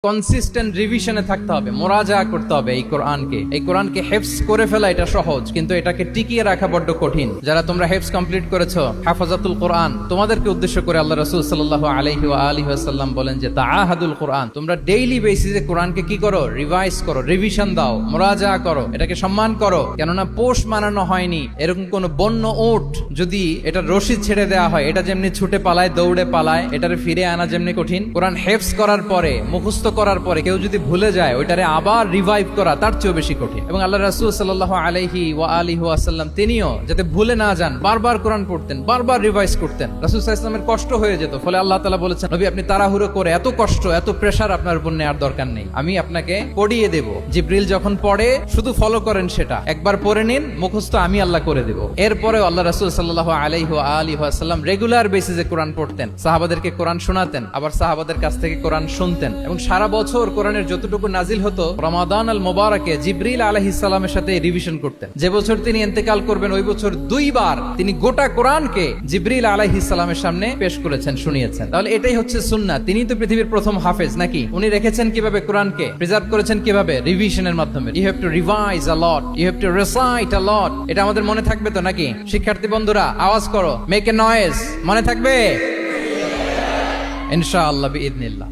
Consistent রিভিশনে থাকতে হবে, মোরাজা করতে হবে এই কোরআনকে হেফজ করে ফেলা এটা সহজ, কিন্তু এটাকে টিকিয়ে রাখা বড্ড কঠিন। যারা তোমরা হেফজ কমপ্লিট করেছো, হাফাজাতুল কোরআন, তোমাদেরকে উদ্দেশ্য করে আল্লাহ রাসূল সাল্লাল্লাহু আলাইহি ওয়া আলিহি ওয়াসাল্লাম বলেন যে তাআহাদুল কোরআন, তোমরা ডেইলি বেসিসে কোরআনকে কি করো, রিভাইজ করো, রিভিশন দাও, মোরাজা করো, এটাকে সম্মান করো। কেননা পোষ মানানো হয়নি এরকম কোন বন্য উট যদি এটা রশি ছেড়ে দেওয়া হয়, এটা যেমনি ছুটে পালায়, দৌড়ে পালায়, এটারে ফিরে আনা যেমনি কঠিন, কোরআন হেফজ করার পরে, মুখস্থ করার পরে কেউ যদি ভুলে যায়, ওইটারে আবার রিভাইভ করা তার চেয়েও বেশি কঠিন। এবং আল্লাহ রাসূল সাল্লাল্লাহু আলাইহি ওয়া আলিহি ওয়াসাল্লাম তিনিও যাতে ভুলে না যান বারবার কোরআন পড়তেন, বারবার রিভাইজ করতেন। রাসূল সাল্লাল্লাহু আলাইহি ওয়াসাল্লামের কষ্ট হয়ে যেত, ফলে আল্লাহ তাআলা বলেছেন, নবী আপনি তাড়াহুড়ো করে এত কষ্ট, এত প্রেসার আপনার উপর নেওয়ার দরকার নেই, আমি আপনাকে পড়িয়ে দেব। জিবরিল যখন পড়ে শুধু ফলো করেন, সেটা একবার পড়ে নিন, মুখস্থ আমি আল্লাহ করে দেব। এরপরেও আল্লাহ রাসূল সাল্লাল্লাহু আলাইহি ওয়া আলিহি ওয়াসাল্লাম রেগুলার বেসিসে কোরআন পড়তেন, সাহাবাদেরকে কোরআন শোনাতেন, আবার সাহাবাদের কাছ থেকে কোরআন শুনতেন। এবং সারা বছর কোরআনের যতটুকু নাজিল হতো, রমাদান আল মুবারাকে জিবরিল আলাইহিস সালামের সাথে রিভিশন করতেন। যে বছর তিনি ইন্তেকাল করবেন, ওই বছর দুইবার তিনি গোটা কোরআনকে জিবরিল আলাইহিস সালামের সামনে পেশ করেছেন, শুনিয়েছেন। তাহলে এটাই হচ্ছে সুন্নাহ। তিনি তো পৃথিবীর প্রথম হাফেজ নাকি? উনি রেখেছেন কিভাবে কোরআনকে, প্রিজার্ভ করেছেন কিভাবে? রিভিশনের মাধ্যমে। You have to revise a lot, you have to recite a lot. এটা আমাদের মনে থাকবে তো নাকি? শিক্ষার্থী বন্ধুরা আওয়াজ করো, মেক এ নয়েজ। মনে থাকবে ইনশাআল্লাহ বিইذنিল্লাহ।